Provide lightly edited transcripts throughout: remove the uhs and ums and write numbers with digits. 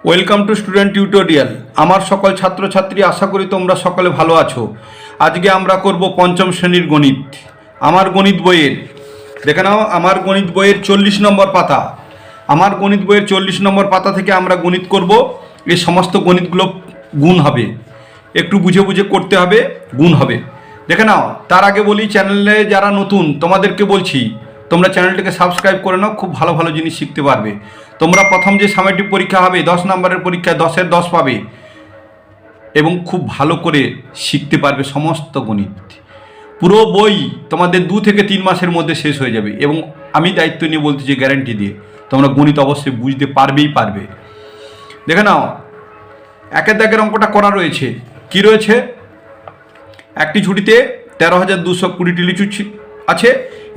Welcome to student tutorial. আমার সকল ছাত্রছাত্রী, আশা করি তোমরা সকলে ভালো আছো। আজকে আমরা করব পঞ্চম শ্রেণীর গণিত। আমার গণিত বইয়ের দেখে নাও, আমার গণিত বইয়ের 40 নম্বর পাতা। আমার গণিত বইয়ের 40 নম্বর পাতা থেকে আমরা গণিত করব। এই সমস্ত গণিতগুলো গুণ হবে, একটু বুঝে বুঝে করতে হবে, গুণ হবে। দেখে নাও, তার আগে বলি, চ্যানেলে যারা নতুন তোমাদেরকে বলছি, তোমরা চ্যানেলটিকে সাবস্ক্রাইব করে নাও, খুব ভালো ভালো জিনিস শিখতে পারবে। তোমরা প্রথম যে সামেটিক পরীক্ষা হবে 10 নম্বরের পরীক্ষায় 10-এর 10 পাবে এবং খুব ভালো করে শিখতে পারবে সমস্ত গণিত। পুরো বই তোমাদের 2 থেকে 3 মাসের মধ্যে শেষ হয়ে যাবে এবং আমি দায়িত্ব নিয়ে বলতেছি, গ্যারান্টি দিয়ে তোমরা গণিত অবশ্যই বুঝতে পারবে। দেখে নাও, একের দাগের অঙ্কটা করা রয়েছে। কি রয়েছে? একটি ঝুড়িতে 13,220টি লিচু আছে।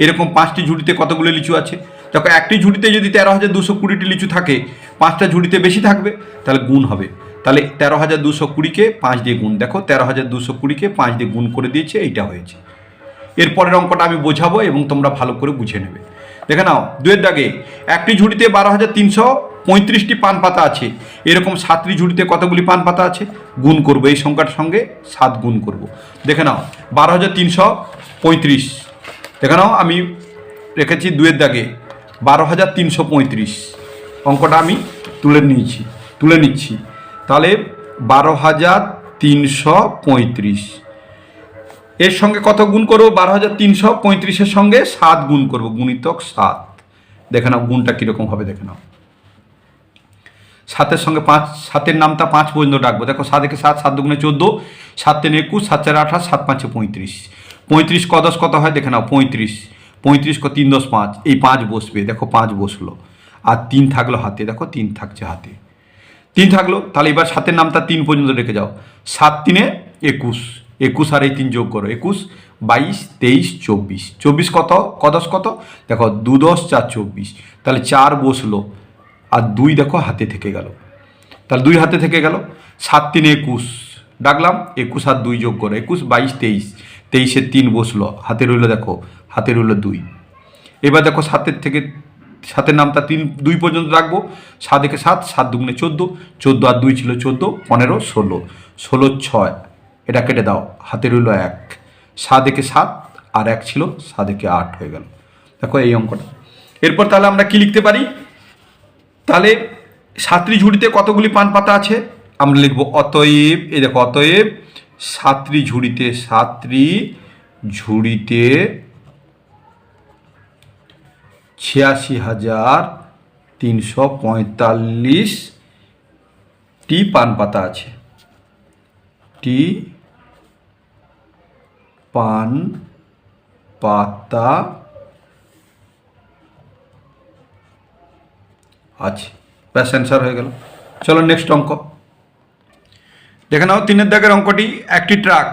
এরকম 5টি ঝুড়িতে কতগুলো লিচু আছে? দেখো, একটি ঝুড়িতে যদি 13,220টি লিচু থাকে, 5টা ঝুড়িতে বেশি থাকবে, তাহলে গুণ হবে। তাহলে 13,220কে 5 দিয়ে গুণ। দেখো, 13,220কে 5 দিয়ে গুণ করে দিয়েছে, এইটা হয়েছে। এরপরের অঙ্কটা আমি বোঝাবো এবং তোমরা ভালো করে বুঝে নেবে। দেখে নাও, 2-এর দাগে একটি ঝুড়িতে 12,335টি পান পাতা আছে। এরকম 7টি ঝুড়িতে কতগুলি পান পাতা আছে? গুণ করবো, এই সংখ্যার সঙ্গে 7 গুণ করব। দেখে নাও, 12,335। দেখে নাও, আমি রেখেছি 2-এর দাগে 12,335। অঙ্কটা আমি তুলে নিচ্ছি। তাহলে 12,335 এর সঙ্গে কত গুণ করবো? 12,335-এর সঙ্গে 7 গুণ করবো, গুণিতক 7। দেখে নাও গুণটা কীরকম হবে। দেখে নাও, 7-এর সঙ্গে 5, 7-এর নামটা 5 পর্যন্ত ডাকবো। দেখো, 7 একে 7, 7 দুগুণে 14, 7 3 21, 7 4 28, 7 5 35। 35 ক 10 কত হয়? দেখে নাও, 35 ক 3 10 5, এই 5 বসবে। দেখো, 5 বসলো, আর 3 থাকলো হাতে। দেখো, 3 থাকছে হাতে, 3 থাকলো। তাহলে এবার 7-এর নামটা 3 পর্যন্ত রেখে যাও। 7 3 21, 21 আর এই 3 যোগ করো, 21 22 23 24। 24 কত? ক 10 কত? দেখো, 2 10 4 24। তাহলে 4 বসলো, আর 2 দেখো হাতে থেকে গেল। তাহলে 2 হাতে থেকে গেল। 7 3 21 ডাকলাম, 21 আর 2 যোগ করো, 21 22 23। 23-এ 3 বসলো, হাতে রইল, দেখো হাতে রইল 2। এবার দেখো, 7-এর নামটা 2 পর্যন্ত রাখবো। 7 একে 7, 7 দুগুণে 14, 14 আর 2 ছিল 14, 15 16, 16 6, এটা কেটে দাও, হাতে রইল 1। 7 একে 7 আর 1 ছিল, 7 একে 8 হয়ে গেল। দেখো এই অঙ্কটা। এরপর তাহলে আমরা কি লিখতে পারি? তাহলে 7টি ঝুড়িতে কতগুলি পান পাতা আছে? আমরা লিখব অতএব, এই দেখো, অতএব 7টি ঝুড়িতে 86,345টি পান পাতা আছে। পান পাতা আছে। ব্যাস, অ্যান্সার হয়ে গেল। চলো নেক্সট অঙ্ক দেখে নাও। 3-এর দাগের অঙ্কটি। একটি ট্রাক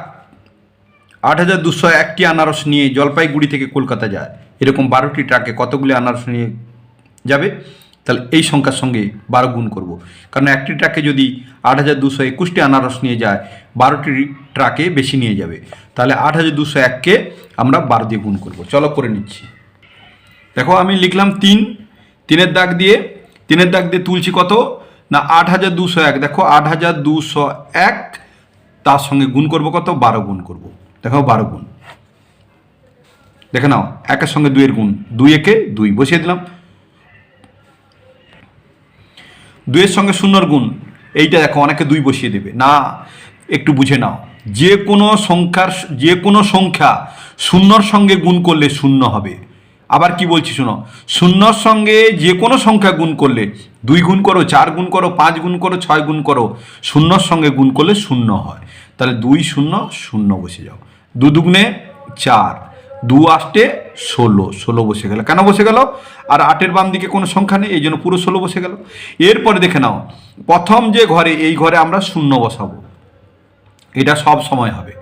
8,201টি আনারস নিয়ে জলপাইগুড়ি থেকে কলকাতা যায়। এরকম 12টি ট্রাকে কতগুলি আনারস নিয়ে যাবে? তাহলে এই সংখ্যার সঙ্গে 12 গুণ করব, কারণ একটি ট্রাকে যদি 8,221টি আনারস নিয়ে যায়, 12টি ট্রাকে বেশি নিয়ে যাবে। তাহলে 8,201কে আমরা 12 দিয়ে গুণ করব। চলো করে নিচ্ছি। দেখো, আমি লিখলাম 3-এর দাগ দিয়ে তুলছি কত না 8,201। দেখো, 8,201 তার সঙ্গে গুণ করব কত? 12 গুণ করব। দেখো, 12 গুণ। দেখে নাও, 1-এর সঙ্গে 2-এর গুণ, 2 একে 2 বসিয়ে দিলাম। 2-এর সঙ্গে 0-এর গুণ, এইটা দেখো, অনেকে 2 বসিয়ে দেবে না, একটু বুঝে নাও। যে কোনো সংখ্যা 0-র সঙ্গে গুণ করলে 0 হবে। আবার কি বলছি শোনো, 0-র সঙ্গে যে কোনো সংখ্যা গুণ করলে 2 গুণ করো, 4 গুণ করো, 5 গুণ করো, 6 গুণ করো, 0-র সঙ্গে গুণ করলে 0 হয়। তাহলে 2 0 0 বসে যাও। 2 দুগুণে 4, 2 8 16 বসে গেল। কেন বসে গেল? আর 8-এর বাম দিকে কোনো সংখ্যা নেই, এই জন্য পুরো 16 বসে গেল। এরপরে দেখে নাও, প্রথম যে ঘরে, এই ঘরে আমরা 0 বসাবো। এটা সব সময় হবে।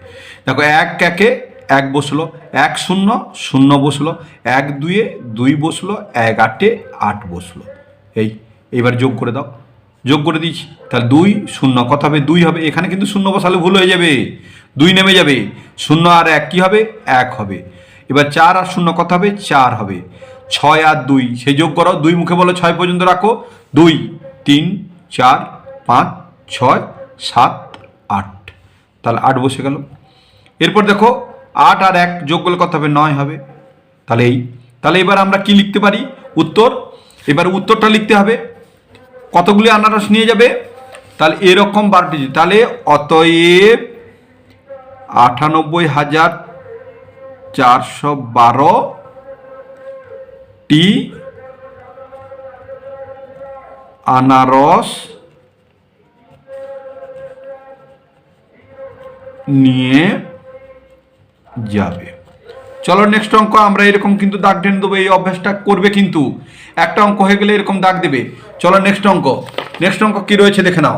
দেখো, 1 1-এ 1 বসলো, 1 0 0 বসলো, 1 2-এ 2 বসলো, 1 8-এ 8 বসলো। এইবার যোগ করে দাও। যোগ করে দিচ্ছি। তাহলে 2 0 কত হবে? 2 হবে। এখানে কিন্তু 0 বসালে ভুল হয়ে যাবে, 2 নেমে যাবে। 0 আর 1 কী হবে? 1 হবে। এবার 4 আর 0 কত হবে? 4 হবে। 6 আর 2 সেই যোগ করো, 2 মুখে বলো 6 পর্যন্ত রাখো। 2 3 4 5, 6, 7, 8, তাহলে 8 বসে গেল। এরপর দেখো 8 আর 1 যোগ করলে কত হবে? 9 হবে। তাহলে এবার আমরা কি লিখতে পারি? উত্তর। এবার উত্তরটা লিখতে হবে। কতগুলি আনারস নিয়ে যাবে? তাহলে এরকম 12টি। তাহলে অতএব 98,412টি আনারস নিয়ে যাবে। চলো নেক্সট অঙ্ক। আমরা এরকম কিন্তু দাগ টেনে দেবো, এই অভ্যাসটা করবে কিন্তু। একটা অঙ্ক হয়ে গেলে এরকম দাগ দেবে। চলো নেক্সট অঙ্ক। নেক্সট অঙ্ক কি রয়েছে দেখে নাও।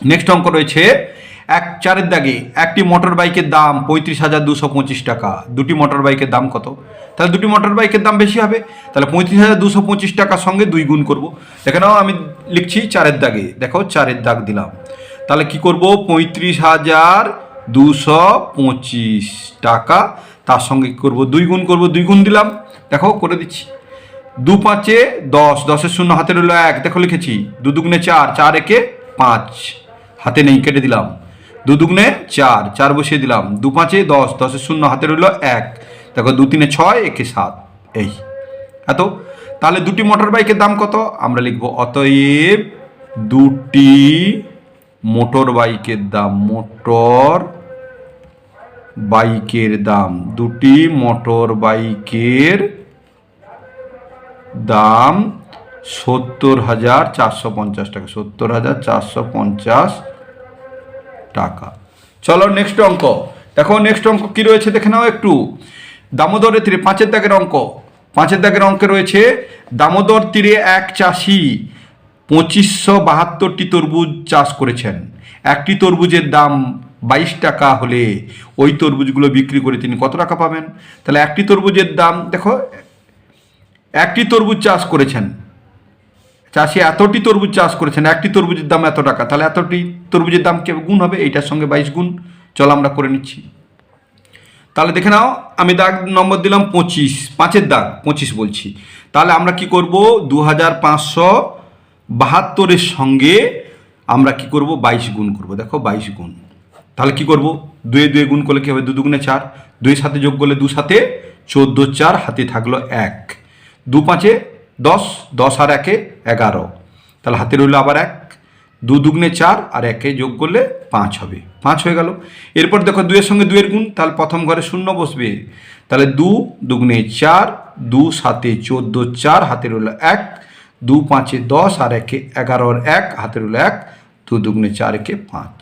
নেক্সট অঙ্ক রয়েছে 4 দাগে একটি মোটর বাইকের দাম 35,225 টাকা। দুটি মোটর বাইকের দাম কত? তাহলে দুটি মোটর বাইকের দাম বেশি হবে। তাহলে 35,225 টাকার সঙ্গে 2 গুণ করবো। দেখে নাও আমি লিখছি 4 দাগে। দেখো 4 দাগ দিলাম। তাহলে কি করব? 35,225 টাকা, তার সঙ্গে কী করবো? 2 গুণ করবো। 2 গুণ দিলাম। দেখো করে দিচ্ছি। 2 5 10, 10-এর শূন্য হাতে রইল 1। দেখো লিখেছি। 2 দুগুণে 4, 4 একে 5, হাতে নেই কেটে দিলাম। 2 দুগুণে 4, 4 বসিয়ে দিলাম। 2 5 10, 10-এর শূন্য হাতে রইল 1। দেখো 2 3 6, একে 7, এই এত। তাহলে দুটি মোটর বাইকের দাম কত? আমরা লিখবো অতএব দুটি মোটর বাইকের দাম, মোটর বাইকের দাম, দুটি মোটর বাইকের দাম 70,450 টাকা। 70,450 টাকা। চলো নেক্সট অঙ্ক। দেখো নেক্সট অঙ্ক কি রয়েছে দেখে নাও একটু। দামোদরের তীরে 5 দাগের অঙ্ক। 5 দাগের অঙ্কে রয়েছে দামোদর তীরে এক চাষি 2572টি তরমুজ চাষ করেছেন। একটি তরমুজের দাম 22 টাকা হলে ওই তরমুজগুলো বিক্রি করে তিনি কত টাকা পাবেন? তাহলে একটি তরমুজের দাম, দেখো একটি তরমুজ চাষ করেছেন, চাষি এতটি তরমুজ চাষ করেছেন, একটি তরমুজের দাম এত টাকা। তাহলে এতটি তরমুজের দাম কে গুণ হবে? এইটার সঙ্গে 22 গুণ। চলো আমরা করে নিচ্ছি। তাহলে দেখে নাও আমি দাগ নম্বর দিলাম 25, 5 দাগ 25 বলছি। তাহলে আমরা কি করব? 2572-এর সঙ্গে আমরা কি করব? 22 গুণ করব। দেখো 22 গুণ। তাহলে কি করব? 2 2 গুণ করলে কি হবে? 2 দুগুণে 4, 2 সাথে যোগ করলে 2 সাথে 14, 4 হাতে থাকলো 1। 2 5 10, 10 আর 1 11, তাহলে হাতে রইল আবার 1। 2 দুগুণে 4 আর 1 যোগ করলে 5 হবে। 5 হয়ে গেল। এরপর দেখো 2 এর সঙ্গে 2 এর গুণ, তাহলে প্রথম ঘরে শূন্য বসবে। তাহলে 2 দুগুণে 4, 2 সাথে 14, 4 হাতে রইল 1। 2 5 10 আর 1 11 আর 1 হাতে রইল 1। 2 দুগুণে 4 1 5।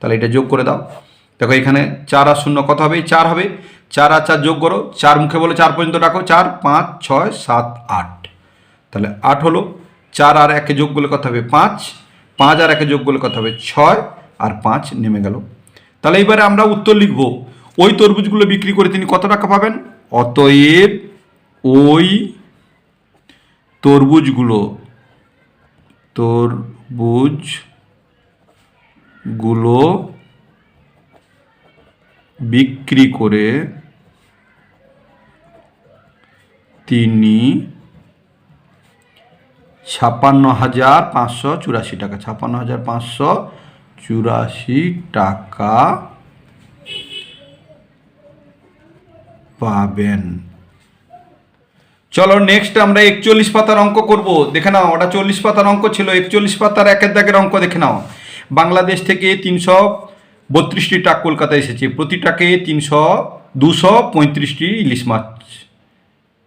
তাহলে এটা যোগ করে দাও। দেখো এখানে 4 আর 0 কত হবে? 4 হবে। 4 আর 4 যোগ করো। 4 মুখে বলে 4 পর্যন্ত ডাকো। 4 5 6 7 8, তাহলে 8 হলো। 4 আর 1 যোগ করলে কত হবে? 5। 5 আর 1 যোগ করলে কত হবে? 6 আর 5 নেমে গেল। তাহলে এবারে আমরা উত্তর লিখব। ওই তরমুজগুলো বিক্রি করে তিনি কত টাকা পাবেন? অতএব ওই তরমুজগুলো বিক্রি করে তিনি 56,584 টাকা, 56,584 টাকা পাবেন। চলো নেক্সট আমরা 41 পাতার অঙ্ক করব। দেখে নাও, ওটা 40 পাতার অঙ্ক ছিল। 41 পাতার 1 দাগের অঙ্ক দেখে নাও। বাংলাদেশ থেকে 332টি ট্রাক কলকাতায় এসেছে। প্রতি ট্রাকে 235টি ইলিশ মাছ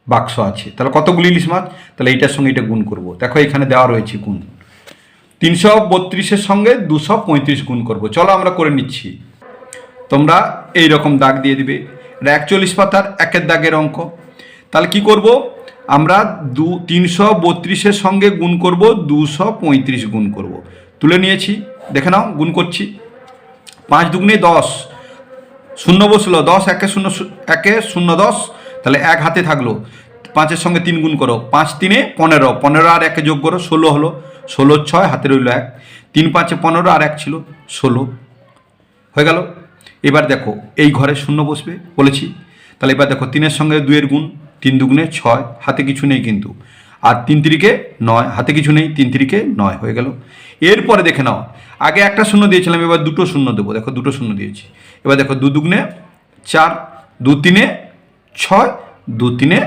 বাক্স আছে। তাহলে কতগুলি ইলিশ মাছ? তাহলে এইটার সঙ্গে এটা গুণ করব। দেখো এখানে দেওয়া রয়েছে গুণ। 332-এর সঙ্গে 235 গুণ করব। চলো আমরা করে নিচ্ছি। তোমরা এই রকম দাগ দিয়ে দিবে। এটা 41 পাতার 1 দাগের অঙ্ক। তাহলে কি করব? আমরা 332-এর সঙ্গে গুণ করব, 235 গুণ করব। তুলে নিয়েছি, দেখে নাও গুণ করছি। 5 দুগুণে 10, শূন্য বসলো। 10 1 0 1 0 10, তাহলে 1 হাতে থাকলো। 5-এর সঙ্গে 3 গুণ করো। 5 3 15, 15 আর 1 যোগ করো, 16 হলো। 16 6 হাতে রইল 1। 3 5 15 আর 1 ছিল 16, হয়ে গেল। এবার দেখো এই ঘরে শূন্য বসবে বলেছি। তাহলে এবার দেখো 3-এর সঙ্গে 2-এর গুণ, 3 দুগুণে 6, হাতে কিছু নেই কিন্তু। আর 3 তিরিকে 9, হাতে কিছু নেই, 3 তিরিকে 9 হয়ে গেল। এরপরে দেখে নাও, আগে একটা শূন্য দিয়েছিলাম, এবার দুটো শূন্য দেবো। দেখো দুটো শূন্য দিয়েছি। এবার দেখো 2 দুগুণে 4, 2 তিনে 6, 2 তিনে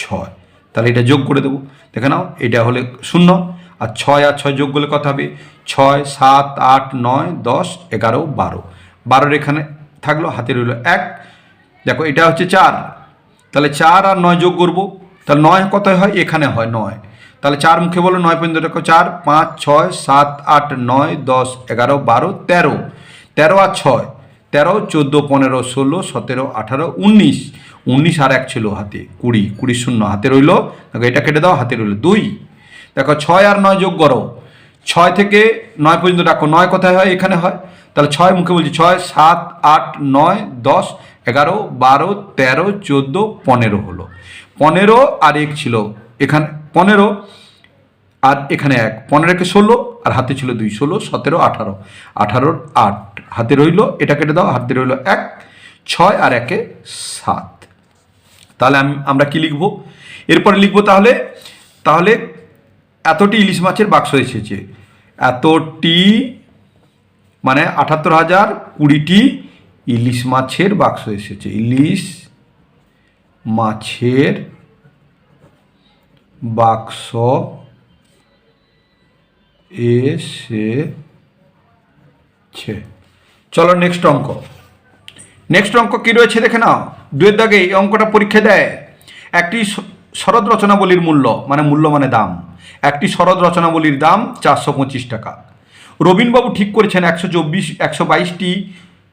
6, তাহলে এটা যোগ করে দেবো। দেখে নাও, এটা হলে 0, আর 6 আর 6 যোগ করলে কত হবে? 6, 7, 8, 9, 10, 11, 12, 12 এখানে থাকলো, হাতে রইল 1। দেখো এটা হচ্ছে 4, তাহলে 4 আর 9 যোগ করবো, তাহলে 9 কত হয়? এখানে হয় 9, তাহলে 4 মুখে বলো 9 পর্যন্ত দেখো 4, 5, 6, 7, 8, 9, 10, 11, 12, 13, 13 আর 6, 13, 14, 15, 16, 17, 18, 19, 19 আর 1 ছিল হাতে 20, 20 শূন্য হাতে রইল। দেখো এটা কেটে দাও, হাতে রইল 2। দেখো 6 আর 9 যোগ করো, 6 থেকে 9 পর্যন্ত ডাকো, 9 কোথায় হয়? এখানে হয়, তাহলে 6 মুখে বলছি 6, 7, 8, 9, 10, 11, 12, 13, 14, 15 হলো। 15 আর 1 ছিল এখানে, 15 আর এখানে 1, 15কে 16 আর হাতে ছিল 2, 16, 17, 18, 18 8 হাতে রইল। এটা কেটে দাও, হাতে রইল 1, 6 আর 1 7। তাহলে আমরা কি লিখব? এরপরে লিখবো তাহলে এতটি ইলিশ মাছের বাক্স এসেছে, এতটি মানে 78,020টি ইলিশ মাছের বাক্স এসেছে। ইলিশ মাছের বাক্স এসেছে। চলো নেক্সট অঙ্ক। নেক্সট অঙ্ক কী রয়েছে দেখে নাও, 2 দাগে এই অঙ্কটা পরীক্ষা দেয়। একটি শরৎ রচনাবলীর মূল্য মানে দাম, একটি শরৎ রচনাবলীর দাম 425 টাকা। রবীনবাবু ঠিক করেছেন 122টি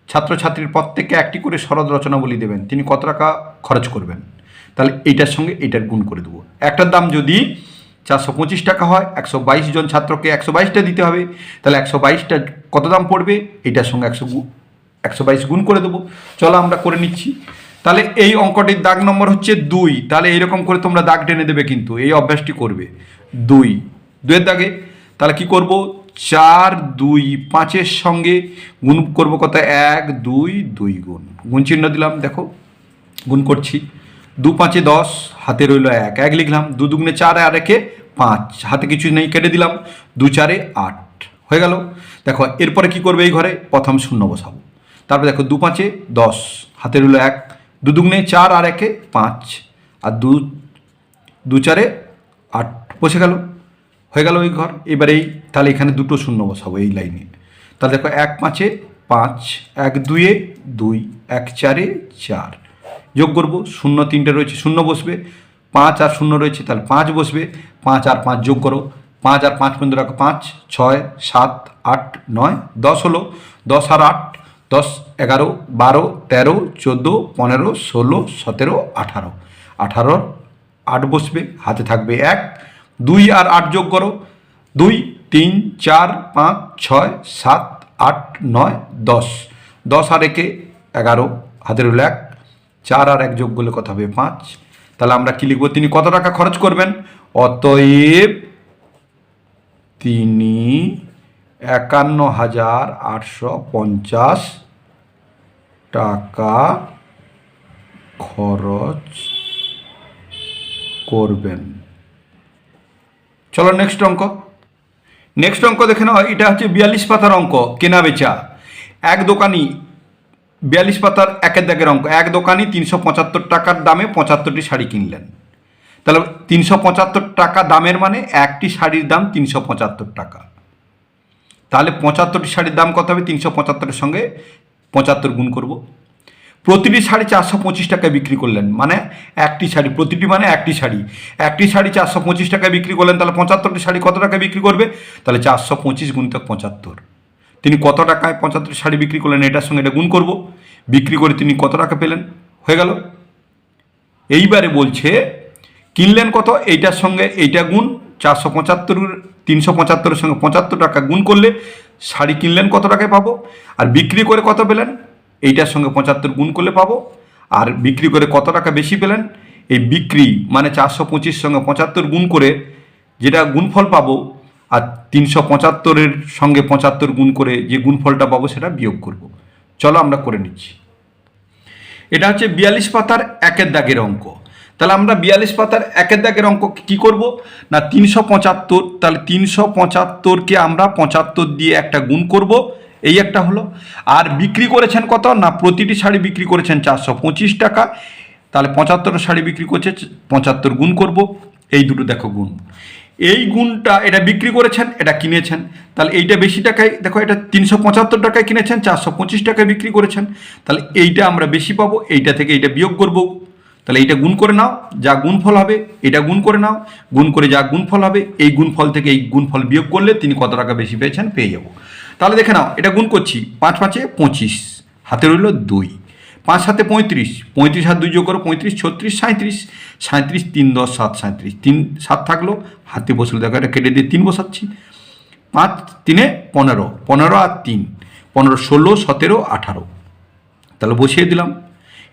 ছাত্রছাত্রীর প্রত্যেককে একটি করে শরৎ রচনাবলী দেবেন। তিনি কত টাকা খরচ করবেন? তাহলে এইটার সঙ্গে এইটার গুণ করে দেবো। একটার দাম যদি 425 টাকা হয়, 122 জন ছাত্রকে 122টা দিতে হবে, তাহলে 122টা কত দাম পড়বে? এইটার সঙ্গে 122 গুণ করে দেবো। চলো আমরা করে নিচ্ছি। তাহলে এই অঙ্কটির দাগ নম্বর হচ্ছে 2। তাহলে এইরকম করে তোমরা দাগ টেনে দেবে, কিন্তু এই অভ্যাসটি করবে। 2 দাগে তাহলে কি করব? 4, 2, 5-এর সঙ্গে গুণ করব কত? 1, 2, 2 গুণ চিহ্ন দিলাম। দেখো গুণ করছি, 2 5 10, হাতে রইল 1, 1 লিখলাম। 2 দুগুণে 4 আর 1 5, হাতে কিছু নেই, কেটে দিলাম। 2 4 8 হয়ে গেল। দেখো এরপরে কি করবে? এই ঘরে প্রথম শূন্য বসাবো। তারপরে দেখো 2 5 10, হাতে রইল 1, 2 দুগুণে 4 আর 1 5, আর 2 4 8 বসে গেল, হয়ে গেল ওই ঘর। এবারে তাহলে এখানে দুটো শূন্য বসাবো এই লাইনে। তাহলে দেখো 1 5 5, 1 2 2, 1 4 4, যোগ করবো। 0 3টে রয়েছে, 0 বসবে। 5 আর 0 রয়েছে, তাহলে 5 বসবে। 5 আর 5 যোগ করো, 5 আর 5 পর্যন্ত রাখো, 5 6 7 8 9 10 হলো। 10 আর 8 10, 11 12 13 14 15 16 17 18, 18 8 বসবে, হাতে থাকবে 1। 2 আর 8 যোগ করো, 2 3 4 5 6 7 8 9 10, 10 আর 1 11, হাতে রইল 1। 4 আর 1 যোগ করলে কত হবে? 5। তাহলে আমরা কি লিখবো? তিনি কত টাকা খরচ করবেন? অতএব তিনি 51,850 টাকা খরচ করবেন। চলো নেক্সট অঙ্ক। নেক্সট অঙ্ক দেখে নাও, এটা হচ্ছে 42 পাতার অঙ্ক, কেনা বেচা। এক দোকানি 42 পাতার 1 দাগের অঙ্ক। এক দোকানি 375 টাকার দামে 75টি শাড়ি কিনলেন। তাহলে 375 টাকা দামের মানে একটি শাড়ির দাম 375 টাকা। তাহলে 75টি শাড়ির দাম কত হবে? 375-এর সঙ্গে 75 গুণ করব। প্রতিটি শাড়ি 425 টাকায় বিক্রি করলেন, মানে একটি শাড়ি, প্রতিটি মানে একটি শাড়ি, একটি শাড়ি 425 টাকায় বিক্রি করলেন। তাহলে 75টি শাড়ি কত টাকায় বিক্রি করবে? তাহলে 425 গুণিতক 75। তিনি কত টাকায় 75টি শাড়ি বিক্রি করলেন, এটার সঙ্গে এটা গুণ করব। বিক্রি করে তিনি কত টাকা পেলেন, হয়ে গেল। এইবারে বলছে কিনলেন কত, এইটার সঙ্গে এইটা গুণ। 375-এর সঙ্গে 75 টাকা গুণ করলে শাড়ি কিনলেন কত টাকায় পাবো, আর বিক্রি করে কত পেলেন এইটার সঙ্গে 75 গুণ করলে পাবো। আর বিক্রি করে কত টাকা বেশি পেলেন, এই বিক্রি মানে 425 সঙ্গে 75 গুণ করে যেটা গুণফল পাবো, আর 375-এর সঙ্গে 75 গুণ করে যে গুণফলটা পাবো সেটা বিয়োগ করব। চলো আমরা করে নিচ্ছি। এটা হচ্ছে 42 পাতার 1 দাগের অঙ্ক। তাহলে আমরা 42 পাতার একের দাগের অঙ্ক কি করব না 375, তাহলে 375কে আমরা 75 দিয়ে একটা গুণ করব, এই একটা হলো। আর বিক্রি করেছেন কত না প্রতিটি শাড়ি বিক্রি করেছেন 425 টাকা, তাহলে 75 শাড়ি বিক্রি করছে 75 গুণ করব, এই দুটো দেখো গুণ। এই গুণটা এটা বিক্রি করেছেন, এটা কিনেছেন, তাহলে এইটা বেশি টাকায়, দেখো এটা 375 টাকায় কিনেছেন, 425 টাকায় বিক্রি করেছেন, তাহলে এইটা আমরা বেশি পাবো, এইটা থেকে এইটা বিয়োগ করব, তাহলে এইটা গুণ করে নাও, যা গুণফল হবে এটা গুণ করে নাও, গুণ করে যা গুণফল হবে এই গুণফল থেকে এই গুণফল বিয়োগ করলে তিনি কত টাকা বেশি পেয়েছেন পেয়ে যাব। তাহলে দেখে নাও এটা গুণ করছি, 5 5 25, হাতে রইল 2, 5 7 35, 35 আর 2 যোগ করো 35 36 37, 37 3 10 7 37, 3 7 থাকলো, হাতে বসলো, দেখো এটা কেটে দিয়ে 3 বসাচ্ছি, 5 3 15, 15 আর 3 15 16 17 18, তাহলে বসিয়ে দিলাম।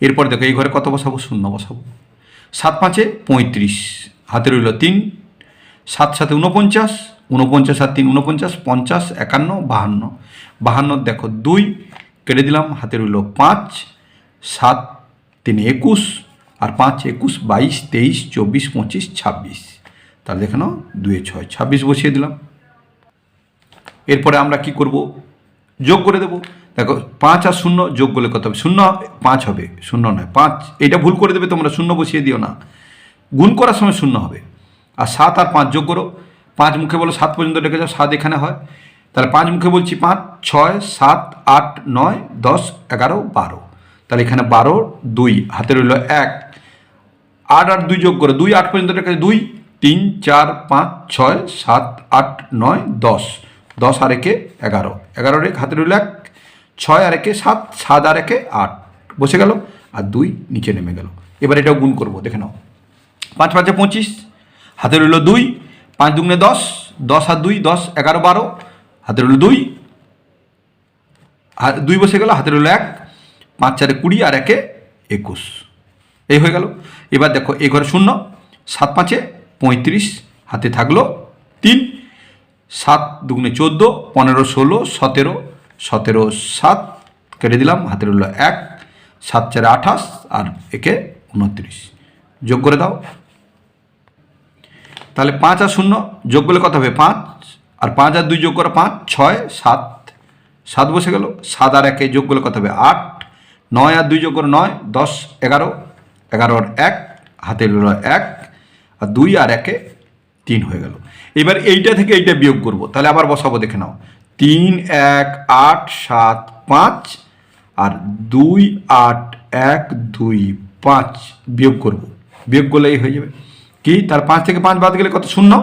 এরপর দেখো এই ঘরে কত বসাবো, 0 বসাবো, 7 5 35, হাতে রইল 3, 7 7 49, 49 আর 3 49, 50 51 52, 52 দেখো 2 কেটে দিলাম, হাতে রইল 5, 7 3 21 আর 5 21 22 23 24 25 26, তাহলে দেখে নাও 2 6 26 বসিয়ে দিলাম। এরপরে আমরা কি করব, যোগ করে দেবো, দেখো 5 আর 0 যোগ করলে কত হবে, 0 5 হবে, 0 নয় 5, এটা ভুল করে দেবে তোমরা, 0 বসিয়ে দিও না, গুণ করার সময় 0 হবে। আর 7 আর 5 যোগ করো, 5 মুখে বলো 7 পর্যন্ত রেখে যাও, 7 এখানে হয়, তাহলে 5 মুখে বলছি 5 6 7 8 9 10 11 12, তাহলে এখানে 12 2 হাতে রইল 1, 8 আর 2 যোগ করো, 2 8 পর্যন্ত রেখে 2 3 4 5 6 7 8 9 10, 10 আর 1 11, 11 রেখে হাতে রইল 1, 6 আর 1 7, 7 আর 1 8 বসে গেল, আর 2 নিচে নেমে গেল। এবার এটাও গুণ করবো, দেখে নাও 5 5 25, হাতে রইল 2, 5 2 10, 10 আর 2 10 11 12, হাতে রইল 2, 2 বসে গেল, হাতে রইল 1, 5 4 20 আর 1 21, এই হয়ে গেল। এবার দেখো এই ঘরে 0, 7 5 35, হাতে থাকলো 3, 7 2 14, 15 16 17 17 7 কেটে দিলাম, হাতে রইল 1, 7 4 28 আর 1 29, যোগ করে দাও, তাহলে 5 আর 0 যোগ করলে কত হবে 5, আর 5 আর 2 যোগ করো 5 6 7, 7 বসে গেল, 7 আর 1 যোগ করলে কত হবে 8, 9 আর 2 যোগ করো 9 10 11, 11 আর 1 হাতে রইল 1, আর 2 আর 1 3 হয়ে গেল। এবার এইটা থেকে এইটা বিয়োগ করব, তাহলে আবার বসাবো, দেখে নাও 3 1 8 7 5 আর 2 8 1 2 5 বিয়োগ করব, বিয়োগ করলে এই হয়ে যাবে কি, তার 5 থেকে 5 বাদ গেলে কত 0,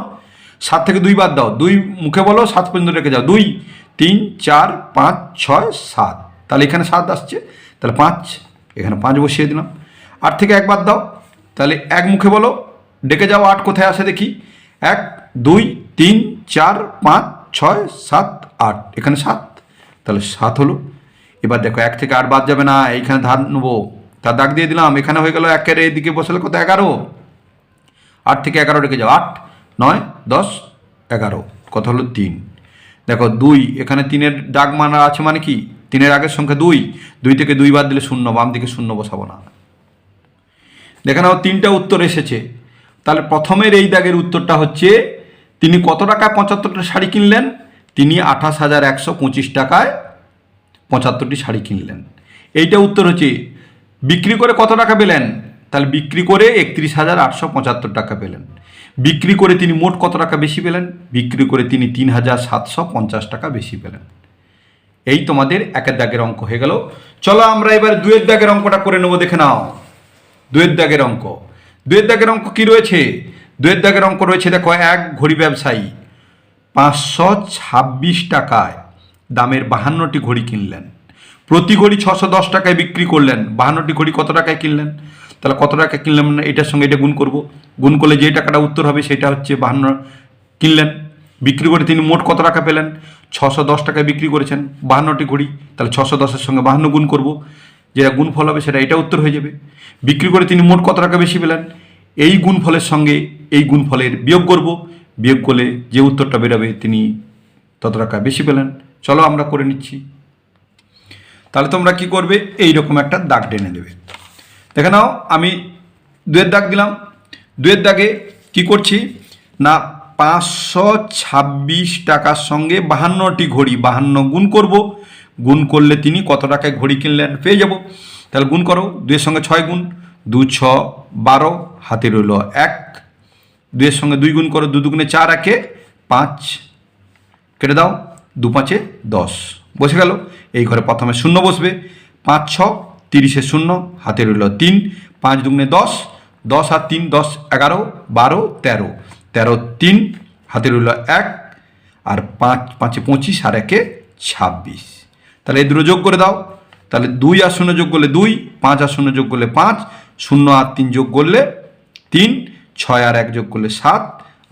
7 থেকে 2 বাদ দাও, 2 মুখে বলো 7 পর্যন্ত রেখে যাও, 2 3 4 5 6 7, তাহলে এখানে 7 আসছে, তাহলে 5 এখানে 5 বসিয়ে দিলাম। 8 থেকে 1 বাদ দাও, তাহলে 1 মুখে বলো ডেকে যাও, 8 কোথায় আসে দেখি, 1 2 3 4 5 6 7 8, এখানে 7, তাহলে 7 হলো। এবার দেখো 1 থেকে 8 বাদ যাবে না, এইখানে ধার নেবো, তার দাগ দিয়ে দিলাম, এখানে হয়ে গেল 1 এর এইদিকে বসালে কত 11, 8 থেকে 11 রেখে যাও, 8 9 10 11, কত হলো 3, দেখো 2 এখানে 3-এর দাগ মানা আছে, মানে কি 3-এর আগের সংখ্যা 2, 2 থেকে 2 বাদ দিলে 0, বাম দিকে 0 বসাবো না। দেখে নাও 3টা উত্তর এসেছে, তাহলে প্রথমের এই দাগের উত্তরটা হচ্ছে তিনি কত টাকায় 75টা শাড়ি কিনলেন, তিনি 28,125 টাকায় 75টি শাড়ি কিনলেন, এইটা উত্তর হচ্ছে। বিক্রি করে কত টাকা পেলেন, তাহলে বিক্রি করে 31,875 টাকা পেলেন। বিক্রি করে তিনি মোট কত টাকা বেশি পেলেন, বিক্রি করে তিনি 3,750 টাকা বেশি পেলেন। এই তোমাদের 1-এর দাগের অঙ্ক হয়ে গেল। চলো আমরা এবার 2-এর দাগের অঙ্কটা করে নেবো, দেখে নাও 2-এর দাগের অঙ্ক। 2-এর দাগের অঙ্ক কি রয়েছে, 2-এর দাগের অঙ্ক রয়েছে, দেখো এক ঘড়ি ব্যবসায়ী 526 টাকায় দামের 52টি ঘড়ি কিনলেন, প্রতি ঘড়ি 610 টাকায় বিক্রি করলেন, 52টি ঘড়ি কত টাকায় কিনলেন, তাহলে কত টাকা কিনলেন মানে এটার সঙ্গে এটা গুণ করব, গুণ করলে যে টাকাটা উত্তর হবে সেটা হচ্ছে 52 কিনলেন। বিক্রি করে তিনি মোট কত টাকা পেলেন, 610 টাকায় বিক্রি করেছেন 52টি ঘড়ি, তাহলে 610-এর সঙ্গে 52 গুণ করব, যেটা গুণফল হবে সেটা এটা উত্তর হয়ে যাবে। বিক্রি করে তিনি মোট কত টাকা বেশি পেলেন, এই গুণফলের সঙ্গে এই গুণফলের বিয়োগ করব, বিয়োগ করলে যে উত্তরটা বেরোবে তিনি তত টাকা বেশি পেলেন। চলো আমরা করে নিচ্ছি। তাহলে তোমরা কি করবে, এই রকম একটা দাগ টেনে দেবে। দেখে নাও আমি দুয়ের দাগ দিলাম। দুয়ের দাগে কি করছি না 526 টাকার সঙ্গে 52টি ঘড়ি 52 গুণ করব। গুণ করলে তিনি কত টাকায় ঘড়ি কিনলেন পেয়ে যাব। তাহলে গুণ করো, 2-এর সঙ্গে 6 গুণ, 2 6 12, হাতে রইল 1। 2-এর সঙ্গে 2 গুণ করো, 2 দুগুণে 4, 1-এ 5, কেটে দাও, 2 5-এ 10, বসে গেল। এই ঘরে প্রথমে শূন্য বসবে, 5 6 30-এ 0, হাতে রইল 3, 5 দুগুণে 10, 10 আর 3 10, 11 12 13, 13 3, হাতে রইল 1, আর 5 5-এ 25, আর 1-এ 26। তাহলে এই দুটো যোগ করে দাও। তাহলে 2 আর 0 যোগ করলে 2, 5 আর 0 যোগ করলে 5, 0 আর 3 যোগ করলে 3, 6 আর 1 যোগ করলে 7,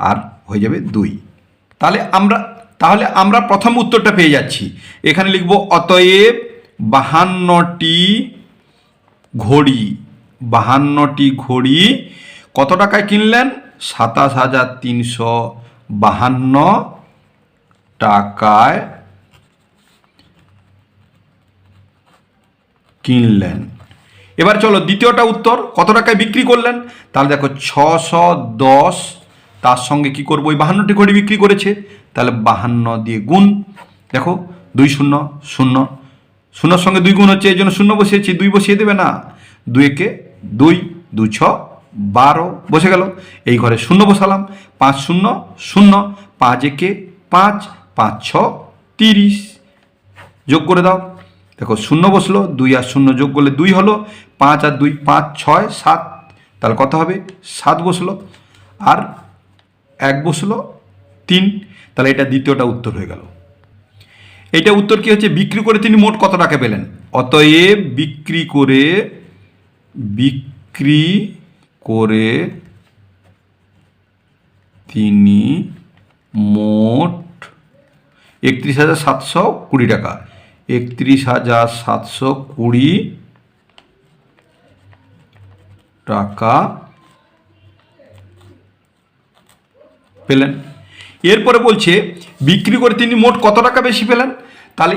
আর হয়ে যাবে 2। তাহলে আমরা প্রথম উত্তরটা পেয়ে যাচ্ছি। এখানে লিখব অতএব 52টি ঘড়ি কত টাকায় কিনলেন? 27,352 টাকায় কিনলেন। এবার চলো দ্বিতীয়টা উত্তর, কত টাকায় বিক্রি করলেন? তাহলে দেখো 610, তার সঙ্গে কি করবো, ওই 52টি ঘড়ি বিক্রি করেছে, তাহলে 52 দিয়ে গুণ। দেখো 2 0 0, 0-এর সঙ্গে 2 গুণ হচ্ছে, এই জন্য 0 বসিয়েছি, 2 বসিয়ে দেবে না, 2 1-এ 2, 2 6 12, বসে গেল। এই ঘরে 0 বসালাম, 5 0 0, 5 1-এ 5, 5 6 30, যোগ করে দাও। দেখো 0 বসলো, 2 আর 0 যোগ করলে 2 হলো, 5 আর 2 5 6 7, তাহলে কত হবে? 7 বসলো, আর 1 বসলো 3। তাহলে এটা দ্বিতীয়টা উত্তর হয়ে গেল। এইটা উত্তর কি হচ্ছে? বিক্রি করে তিনি মোট কত টাকা পেলেন। অতএব বিক্রি করে তিনি মোট 31,720 টাকা, 31,720 টাকা পেলেন। এরপরে বলছে বিক্রি করে তিনি মোট কত টাকা বেশি পেলেন। তাহলে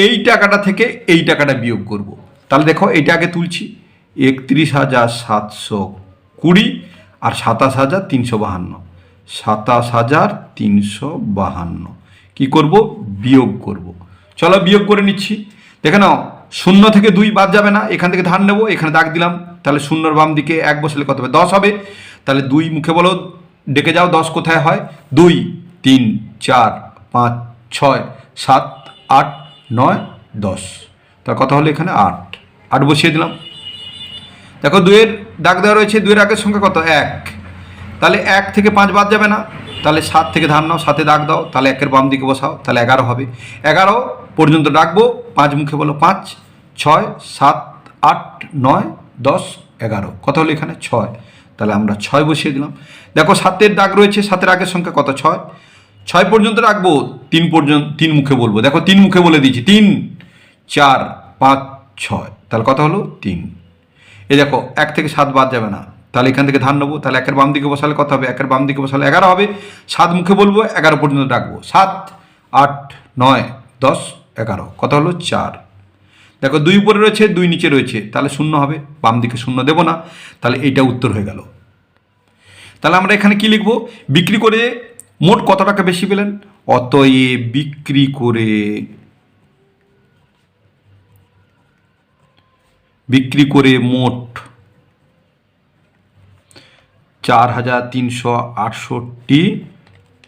এই টাকাটা থেকে এই টাকাটা বিয়োগ করব। তাহলে দেখো এইটা আগে তুলছি, 31,720 আর 27,352, 27,352 কি করব? বিয়োগ করব। চলো বিয়োগ করে নিচ্ছি। দেখে নাও 0 থেকে 2 বাদ যাবে না, এখান থেকে ধার নেব, এখানে দাগ দিলাম। তাহলে 0-র বাম দিকে 1 বসলে কত হবে? 10 হবে। তাহলে 2 মুখে বলো, ডেকে যাও, 10 কোথায় হয়? 2 3 4 5 6 7 8 9 10, তার কথা হলো এখানে 8 বসিয়ে দিলাম। দেখো 2-এর দাগ দেওয়া রয়েছে, 2-এর আগের সংখ্যা কত? 1। তাহলে 1 থেকে 5 বাদ যাবে না, তাহলে 7 থেকে ধার নাও, 7-এ দাগ দাও, তাহলে 1-এর বাম দিকে বসাও, তাহলে 11 হবে। 11 পর্যন্ত ডাকবো, 5 মুখে বলো 5 6 7 8 9 10 11, কত হলো এখানে? 6। তাহলে আমরা 6 বসিয়ে দিলাম। দেখো 7-এর দাগ রয়েছে, 7-এর আগের সংখ্যা কত? 6। 6 পর্যন্ত রাখবো, 3 মুখে বলবো। দেখো 3 মুখে বলে দিয়েছি, 3 4 5 6, তাহলে কত হলো? 3। এই দেখো 1 থেকে 7 বাদ যাবে না, তাহলে এখান থেকে ধান নেবো, তাহলে 1-এর বাম দিকে বসালে কত হবে? 1-এর বাম দিকে বসালে 11 হবে। 7 মুখে বলবো, 11 পর্যন্ত ডাকবো, 7 8 9 10 11, কত হলো? 4। দেখো 2 উপরে রয়েছে, 2 নিচে রয়েছে, তাহলে 0 হবে, বাম দিকে 0 দেবো না, তাহলে এইটা উত্তর হয়ে গেল। তাহলে আমরা এখানে কি লিখবো? বিক্রি করে মোট কত টাকা বেশি পেলেন। অতএব বিক্রি করে মোট 4,368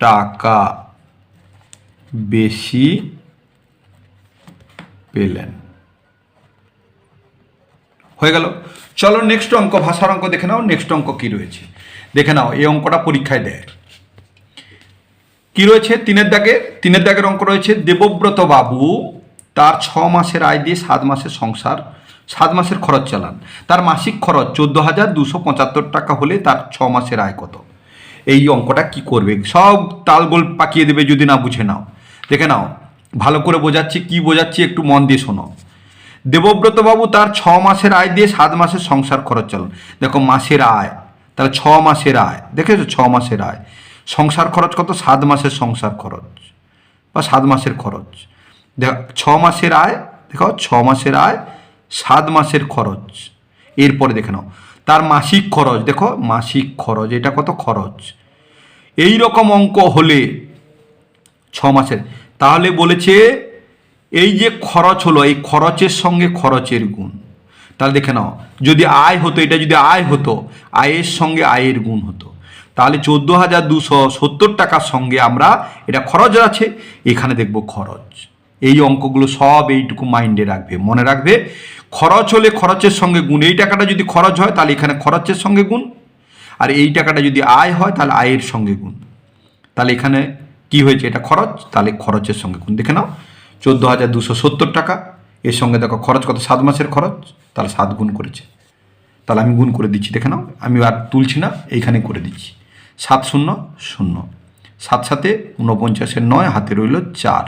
টাকা বেশি পেলেন। হয়ে গেল। চলো নেক্সট অঙ্ক, ভাষার অঙ্ক দেখে নাও। নেক্সট অঙ্ক কি রয়েছে দেখে নাও। এই অঙ্কটা পরীক্ষায় দেয়। কি রয়েছে? 3-এর দাগের অঙ্ক রয়েছে। দেবব্রত বাবু তার 6 মাসের আয় দিয়ে 7 মাসের সংসার, 7 মাসের খরচ চালান। তার মাসিক খরচ 14,275 টাকা হলে তার 6 মাসের আয় কত? এই অঙ্কটা কি করবে? সব তালগোল পাকিয়ে দেবে যদি না বুঝে নাও। দেখে নাও, ভালো করে বোঝাচ্ছি, কি বোঝাচ্ছি একটু মন দিয়ে শোনো। দেবব্রত বাবু তার 6 মাসের আয় দিয়ে 7 মাসের সংসার খরচ চালান। দেখো মাসের আয়, তাহলে 6 মাসের আয়, দেখেছো 6 মাসের আয়। সংসার খরচ কত? 7 মাসের সংসার খরচ বা 7 মাসের খরচ। দেখো 6 মাসের আয়, দেখো 6 মাসের আয়, 7 মাসের খরচ। এরপরে দেখে নাও, তার মাসিক খরচ, দেখো মাসিক খরচ, এটা কত খরচ, এই রকম অঙ্ক হলে 6 মাসের, তাহলে বলেছে এই যে খরচ হলো, এই খরচের সঙ্গে খরচের গুণ। তাহলে দেখে নাও, যদি আয় হতো, এটা যদি আয় হতো, আয়ের সঙ্গে আয়ের গুণ হতো, তাহলে 14,270 টাকার সঙ্গে আমরা, এটা খরচ আছে, এখানে দেখব খরচ। এই অঙ্কগুলো সব এইটুকু মাইন্ডে রাখবে, মনে রাখবে, খরচ হলে খরচের সঙ্গে গুণ। এই টাকাটা যদি খরচ হয় তাহলে এখানে খরচের সঙ্গে গুণ, আর এই টাকাটা যদি আয় হয় তাহলে আয়ের সঙ্গে গুণ। তাহলে এখানে কি হয়েছে, এটা খরচ, তাহলে খরচের সঙ্গে গুণ। দেখে নাও 14,270 টাকা, এর সঙ্গে দেখো খরচ কত, 7 মাসের খরচ, তাহলে 7 গুণ করেছে। তাহলে আমি গুণ করে দিচ্ছি, দেখে নাও, আমি আর তুলছি না, এইখানে করে দিচ্ছি। 7 0 0, 7 7 49, 9 হাতে রইল 4,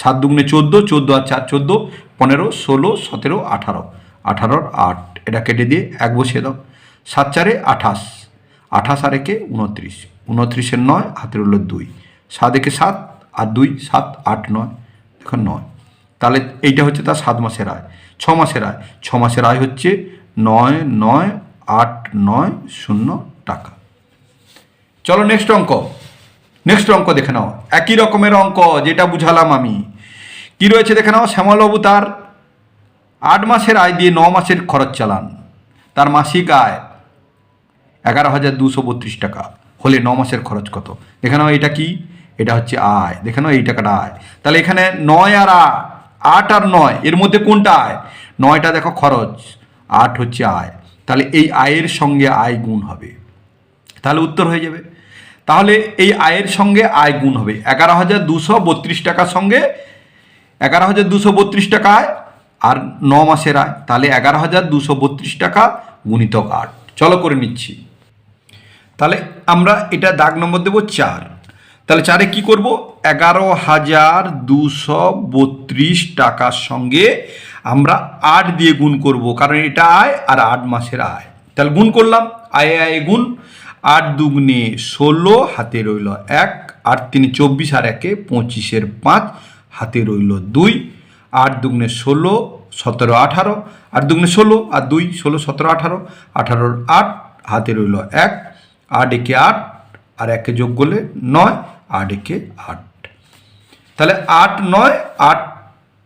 7 দুগুণে 14, 14 আর 4 14, 15 16 17 18, 18 8, এটা কেটে দিয়ে 1 বসিয়ে দাও। 7 4 28, 28 আর 1 29, 29 9 হাতে রইল 2, 7 1 7 আর 2 7 8 9, দেখো 9। তাহলে এইটা হচ্ছে তার 7 মাসের আয়। 6 মাসের আয়, 6 মাসের আয় হচ্ছে 9 9 8 9 0 টাকা। চলো নেক্সট অঙ্ক দেখে নাও, একই রকমের অঙ্ক যেটা বুঝালাম আমি। কি রয়েছে দেখে নাও, শ্যামলবাবু তার 8 মাসের আয় দিয়ে 9 মাসের খরচ চালান, তার মাসিক আয় 11,232 টাকা হলে 9 মাসের খরচ কত। দেখে নাও এটা কি, এটা হচ্ছে আয়, দেখে নাও এই টাকাটা আয়। তাহলে এখানে 9 আর 8 আর 9 এর মধ্যে কোনটা আয়, 9টা দেখো খরচ, 8 হচ্ছে আয়, তাহলে এই আয়ের সঙ্গে আয় গুণ হবে, তাহলে উত্তর হয়ে যাবে। তাহলে এই আয়ের সঙ্গে আয় গুণ হবে, 11,232 টাকার সঙ্গে 11,232 টাকা আয় আর 9 মাসের আয়, তাহলে 11,232 টাকা গুণিতক 8। চলো করে নিচ্ছি। তাহলে আমরা এটা দাগ নম্বর দেবো 4। তাহলে 4-এ কী করবো, 11,232 টাকার সঙ্গে আমরা 8 দিয়ে গুণ করব, কারণ এটা আয় আর 8 মাসের আয়। তাহলে গুণ করলাম, আয়ে আয়ে গুণ, 8 দুগুণে 16 হাতে রইল 1, 8 3 24 আর 1 25, 5 হাতে রইল 2, 8 দুগুণে 16 17 18, 8 দুগুণে 16 আর 2 16 17 18, 18 8 হাতে রইল 1, 8 1 8 আর 1 যোগ করলে 9, 8 1 8, তাহলে 8 9 8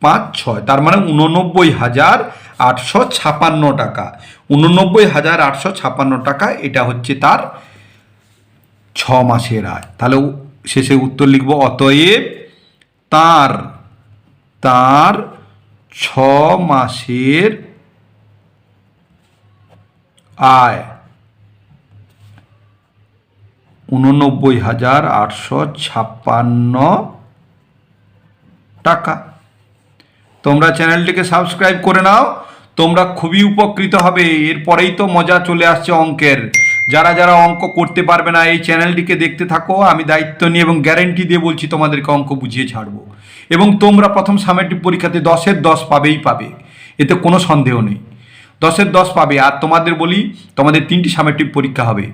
5 6, তার মানে 89,856 টাকা। 89,856 টাকা, এটা হচ্ছে তার 6 মাসের আয়। তাহলে শেষে উত্তর লিখব, অতএব তার 6 মাসের আয় 89,856 টাকা। তোমরা চ্যানেলটিকে সাবস্ক্রাইব করে নাও, তোমরা খুবই উপকৃত হবে। এরপরেই তো মজা চলে আসছে অঙ্কের। যারা যারা অঙ্ক করতে পারবে না, এই চ্যানেলটিকে দেখতে থাকো, আমি দায়িত্ব নিয়ে এবং গ্যারেন্টি দিয়ে বলছি তোমাদেরকে অঙ্ক বুঝিয়ে ছাড়বো। এবং তোমরা প্রথম সামেটিক পরীক্ষাতে 10-এর 10 পাবেই পাবে, এতে কোনো সন্দেহ নেই। 10-এর 10 পাবে। আর তোমাদের বলি, তোমাদের 3টি সামেটিক পরীক্ষা হবে,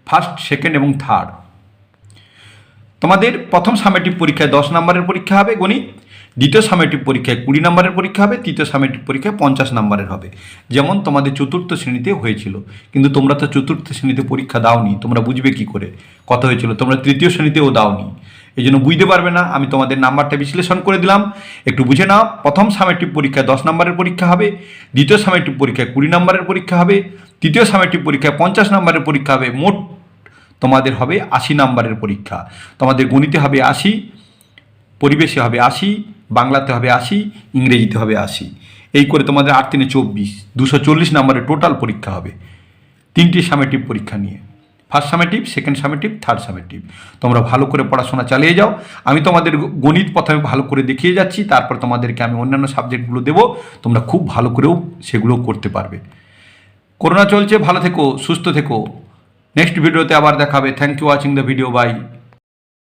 ফার্স্ট সেকেন্ড এবং থার্ড। তোমাদের প্রথম সামেটিক পরীক্ষায় 10 নম্বরের পরীক্ষা হবে গণিত, দ্বিতীয় সামেটিক পরীক্ষায় 20 নম্বরের পরীক্ষা হবে, তৃতীয় সামেটিক পরীক্ষায় 50 নম্বরের হবে, যেমন তোমাদের চতুর্থ শ্রেণীতে হয়েছিল। কিন্তু তোমরা তো চতুর্থ শ্রেণীতে পরীক্ষা দাওনি, তোমরা বুঝবে কি করে কত হয়েছিল, তোমরা তৃতীয় শ্রেণীতেও দাওনি, এই জন্য বুঝতে পারবে না। আমি তোমাদের নাম্বারটা বিশ্লেষণ করে দিলাম, একটু বুঝে নাও। প্রথম সামেটিক পরীক্ষায় 10 নম্বরের পরীক্ষা হবে, দ্বিতীয় সামেটিক পরীক্ষায় 20 নম্বরের পরীক্ষা হবে, তৃতীয় সামেটিক পরীক্ষায় 50 নম্বরের পরীক্ষা হবে। মোট তোমাদের হবে 80 নম্বরের পরীক্ষা। তোমাদের গণিতে হবে 80, পরিবেশে হবে 80, বাংলাতে হবে 80, ইংরেজিতে হবে 80, এই করে তোমাদের 8 3 24, 240 নম্বরের টোটাল পরীক্ষা হবে 3টি সামেটিভ পরীক্ষা নিয়ে, first summative, second summative, third summative. তোমরা ভালো করে পড়াশোনা চালিয়ে যাও। আমি তোমাদের গণিত প্রথমে ভালো করে দেখিয়ে যাচ্ছি, তারপর তোমাদেরকে আমি অন্যান্য সাবজেক্টগুলো দেবো, তোমরা খুব ভালো করেও সেগুলো করতে পারবে। করোনা চলছে, ভালো থেকো, সুস্থ থেকো। নেক্সট ভিডিওতে আবার দেখাবে। Thank you watching the video, by.